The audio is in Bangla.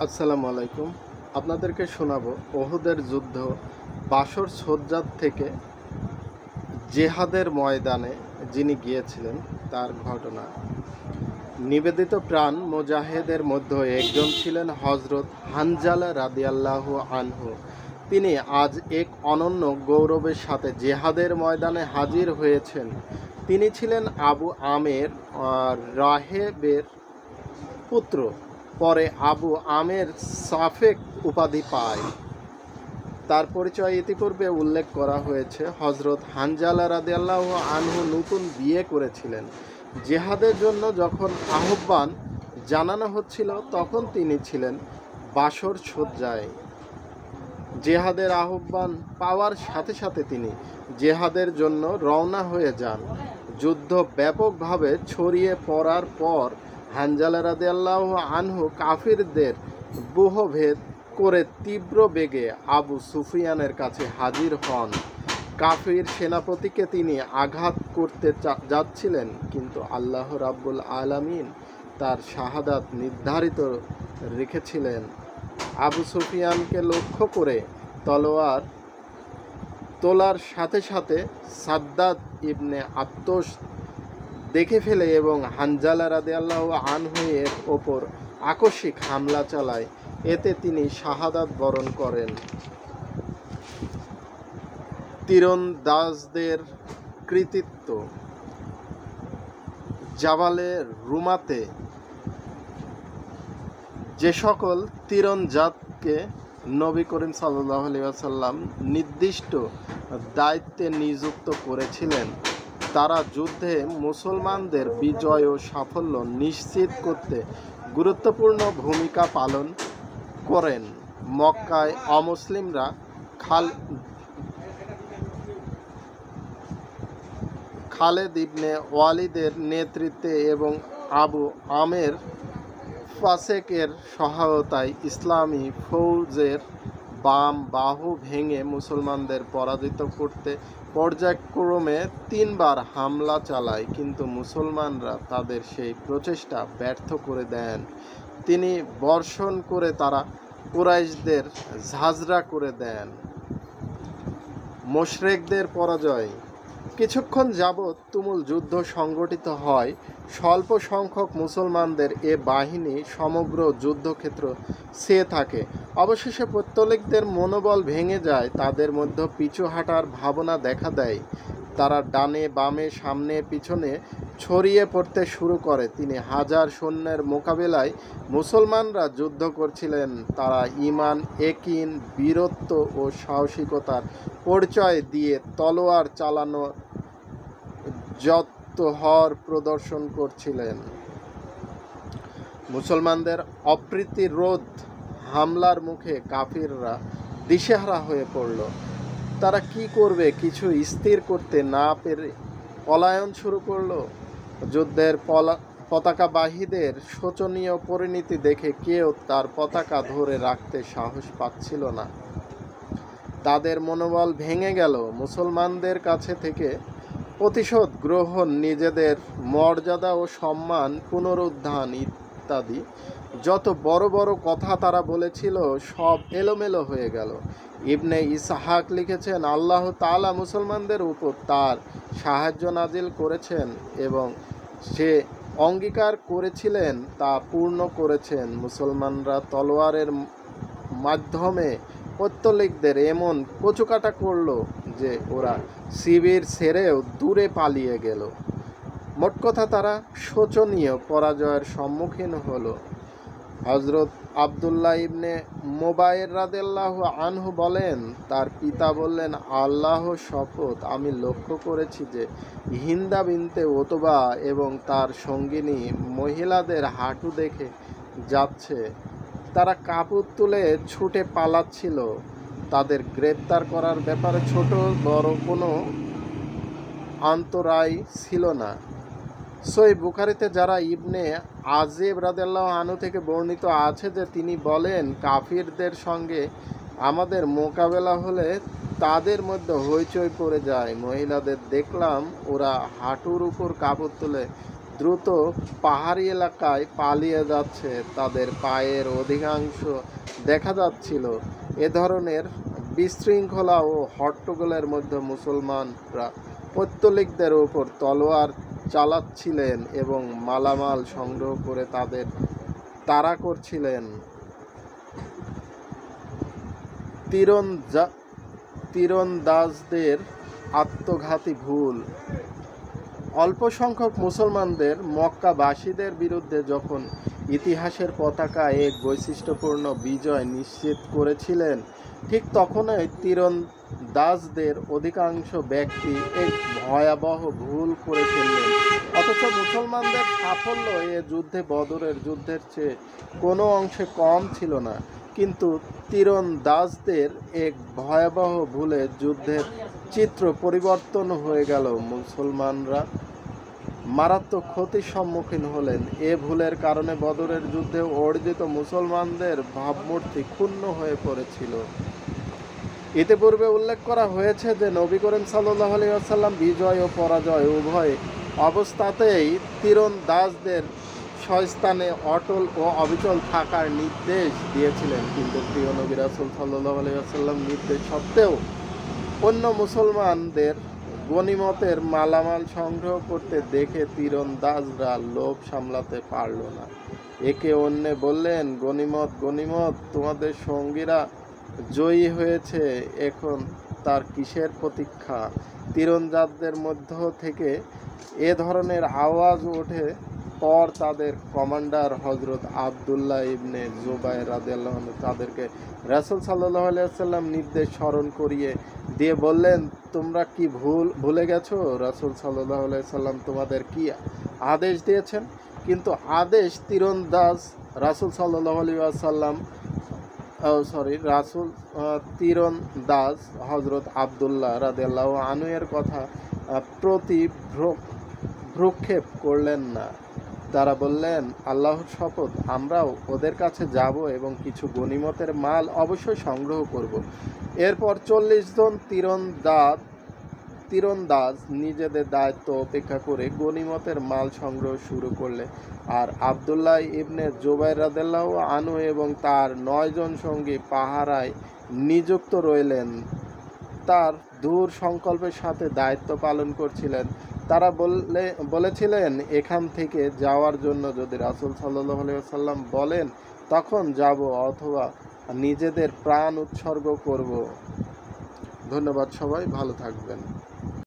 আসসালামু আলাইকুম। আপনাদেরকে শোনাবো ওহুদের যুদ্ধ বাসর সজ্জাদ থেকে জেহাদের ময়দানে যিনি গিয়েছিলেন তার ঘটনা। নিবেদিত প্রাণ মুজাহিদের মধ্যে একজন ছিলেন হজরত হানজালা রাদিয়াল্লাহু আনহু। তিনি আজ এক অনন্য গৌরবের সাথে জেহাদের ময়দানে হাজির হয়েছেন। তিনি ছিলেন আবু আমের রাহেবের পুত্র। পরে আবু আমের সাফেক উপাধি পায়। তার পরিচয় ইতিপূর্বে উল্লেখ করা হয়েছে। হজরত হানজালা রাদিয়াল্লাহু আনহু নতুন বিয়ে করেছিলেন। জেহাদের জন্য যখন আহ্বান জানানো হচ্ছিল তখন তিনি ছিলেন বাসর সজ্জায়। জেহাদের আহ্বান পাওয়ার সাথে সাথে তিনি জেহাদের জন্য রওনা হয়ে যান। যুদ্ধ ব্যাপকভাবে ছড়িয়ে পড়ার পর হানজালা রাদিয়াল্লাহু আনহু কাফিরদের ব্যূহভেদ করে তীব্র বেগে আবু সুফিয়ানের কাছে হাজির হন। কাফির সেনাপতিকে তিনি আঘাত করতে যাচ্ছিলেন, কিন্তু আল্লাহ রাব্বুল আলামিন তার শাহাদাত নির্ধারিত রেখেছিলেন। আবু সুফিয়ানকে লক্ষ্য করে তলোয়ার তোলার সাথে সাথে সাদ্দাত ইবনে আত্তস দেখে ফেলে এবং হানজালা রাদিয়াল্লাহু আনহু এর ওপর আকস্মিক হামলা চালায়। এতে তিনি শাহাদাত বরণ করেন। তীরন্দাজদের কৃতিত্ব। জাবালে রুমাতে যে সকল তীরন্দাজকে নবী করিম সাল্লাল্লাহু আলাইহি ওয়াসাল্লাম নির্দিষ্ট দায়িত্বে নিযুক্ত করেছিলেন, তারা যুদ্ধে মুসলমানদের বিজয় ও সাফল্য নিশ্চিত করতে গুরুত্বপূর্ণ ভূমিকা পালন করেন। মক্কায় অমুসলিমরা খালেদ ইবনে ওয়ালিদের নেতৃত্বে এবং আবু আমের ফাসেকের সহায়তায় ইসলামী ফৌজের বাম বাহু ভেঙে মুসলমানদের পরাজিত করতে পর্যায়ক্রমে 3 বার হামলা চালায়, কিন্তু মুসলমানরা তাদের সেই প্রচেষ্টা ব্যর্থ করে দেন। তিনি বর্ষণ করে তারা কুরাইশদের ঝাঁঝরা করে দেন। মুশরিকদের পরাজয়। কিছুক্ষণ যাবৎ তুমুল যুদ্ধ সংগঠিত হয়। স্বল্প সংখ্যক মুসলমানদের এ বাহিনী সমগ্র যুদ্ধক্ষেত্র ছেয়ে থাকে। অবশেষে পত্তলিকদের মনোবল ভেঙে যায়। তাদের মধ্যে পিছু হাঁটার ভাবনা দেখা দেয়। তারা ডানে বামে সামনে পিছনে ছড়িয়ে পড়তে শুরু করে। 3000 সৈন্যের মোকাবেলায় মুসলমানরা যুদ্ধ করছিলেন। তারা ঈমান, ইয়াকিন, বীরত্ব ও সাহসিকতার পরিচয় দিয়ে তলোয়ার চালানো জওহর প্রদর্শন করছিলেন। মুসলমানদের অপ্রতিরোধ হামলার মুখে কাফিররা দিশেহারা হয়ে পড়ল। তারা কি করবে কিছু স্থির করতে না পেরে পলায়ন শুরু করলো। যুদ্ধের পতাকাবাহীদের শোচনীয় পরিণতি দেখে কেউ তার পতাকা ধরে রাখতে সাহস পাচ্ছিল না। তাদের মনোবল ভেঙে গেল। মুসলমানদের কাছে থেকে প্রতিশোধ গ্রহণ, নিজেদের মর্যাদা ও সম্মান পুনরুদ্ধার ইত্যাদি যত বড় বড় কথা তারা বলেছিল সব এলোমেলো হয়ে গেল। ইবনে ইসহাক লিখেছেন, আল্লাহ তাআলা মুসলমানদের উপর তার সাহায্য নাজিল করেছেন এবং সে অঙ্গীকার করেছিলেন তা পূর্ণ করেছেন। মুসলমানরা তলোয়ারের মাধ্যমে পত্তলিকদের এমন কচুকাটা করল যে ওরা শিবির ছেড়েও দূরে পালিয়ে গেল। মোট কথা তারা শোচনীয় পরাজয়ের সম্মুখীন হলো। হজরত আবদুল্লাহ ইবনে মুবাইর রাদিয়াল্লাহু আনহু বলেন, তার পিতা বললেন, আল্লাহ শপথ, আমি লক্ষ্য করেছি যে হিন্দা বিনতে উতবা এবং তার সঙ্গিনী মহিলাদের হাঁটু দেখে যাচ্ছে। তারা কাপড় তুলে ছুটে পালাচ্ছিল। তাদের গ্রেপ্তার করার ব্যাপারে ছোট বড় কোনো অন্তরায় ছিল না। সহিহ বুখারীতে যারা ইবনে আজিব রাদিয়াল্লাহু আনহু থেকে বর্ণিত আছে যে তিনি বলেন, কাফিরদের সঙ্গে আমাদের মোকাবেলা হলে তাদের মধ্যে হইচই পড়ে যায়। মহিলাদের দেখলাম ওরা হাঁটুর উপর কাপড় তুলে দ্রুত পাহাড়ি এলাকায় পালিয়ে যাচ্ছে। তাদের পায়ের অধিকাংশ দেখা যাচ্ছিল। এ ধরনের বিশৃঙ্খলা ও হট্টগোলের মধ্যে মুসলমানরা পৌত্তলিকদের উপর তলোয়ার চালাচ্ছিলেন এবং মালামাল সংগ্রহ করে তাদের তাড়া করছিলেন। তীরন্দাজদের আত্মঘাতী ভুল। অল্প সংখ্যক মুসলমানদের মক্কাবাসীদের বিরুদ্ধে যখন ইতিহাসের পতাকা এক বৈশিষ্ট্যপূর্ণ বিজয় নিশ্চিত করেছিলেন, ঠিক তখনই তীরন্দাজদের অধিকাংশ ব্যক্তি এক ভয়াবহ ভুল করে ফেললেন। অথচ মুসলমানদের সাফল্য এ যুদ্ধে বদরের যুদ্ধের চেয়ে কোনো অংশে কম ছিল না। কিন্তু তীরন্দাজদের এক ভয়াবহ ভুলে যুদ্ধের চিত্র পরিবর্তন হয়ে গেল। মুসলমানরা মারাত্মক ক্ষতির সম্মুখীন হলেন। এ ভুলের কারণে বদরের যুদ্ধে অর্জিত মুসলমানদের ভাবমূর্তি ক্ষুণ্ণ হয়ে পড়েছিল। ইতিপূর্বে উল্লেখ করা হয়েছে যে নবী করিম সাল্লাল্লাহু আলাইহি ওয়াসাল্লাম বিজয় ও পরাজয় উভয় অবস্থাতেই তীরন্দাজদের স্বস্থানে অটল ও অবিচল থাকার নির্দেশ দিয়েছিলেন। কিন্তু প্রিয় নবী রাসূল সাল্লাল্লাহু আলাইহি ওয়াসাল্লাম নির্দেশ সত্ত্বেও অন্য মুসলমানদের গনিমতের মালামাল সংগ্রহ করতে দেখে তীরন্দাজরা লোভ সামলাতে পারল না। একে অন্যে বললেন, গনিমত গনিমত, তোমাদের সঙ্গীরা জয়ী হয়েছে, এখন তার কিসের প্রতীক্ষা? তীরন্দাজদের মধ্য থেকে এ ধরনের আওয়াজ ওঠে পর তাদের কমান্ডার হযরত আব্দুল্লাহ ইবনে জুবাইর রাদিয়াল্লাহু আনহু তাদেরকে রাসূল সাল্লাল্লাহু আলাইহি ওয়াসাল্লাম নির্দেশ স্মরণ করিয়ে দিয়ে বললেন, তোমরা কি ভুলে গেছো রাসূল সাল্লাল্লাহু আলাইহি ওয়াসাল্লাম তোমাদের কি আদেশ দিয়েছেন? কিন্তু আদেশ তীরন্দাজ রাসূল সাল্লাল্লাহু আলাইহি ওয়াসাল্লাম তীরন্দাজ হযরত আব্দুল্লাহ রাদিয়াল্লাহু আনহু এর কথা প্রতি ভ্রুক্ষেপ করলেন না। তারা বললেন, আল্লাহর শপথ, আমরাও ওদের কাছে যাব এবং কিছু গনিমতের মাল অবশ্যই সংগ্রহ করব। এরপর 40 জন তীরন্দাজ নিজেদের দায়িত্ব উপেক্ষা করে গনিমতের মাল সংগ্রহ শুরু করলে, আর আব্দুল্লাহ ইবনে জুবাইর রাদিয়াল্লাহু আনহু এবং তার 9 জন সঙ্গী পাহারায় নিযুক্ত রইলেন। তার দূর সংকল্পের সাথে দায়িত্ব পালন করছিলেন। তারা বলেছিলেন, এখান থেকে যাওয়ার জন্য যদি রাসূল সাল্লাল্লাহু আলাইহি ওয়াসাল্লাম বলেন তখন যাব, অথবা নিজেদের প্রাণ উৎসর্গ করব। ধন্যবাদ, সবাই ভালো থাকবেন।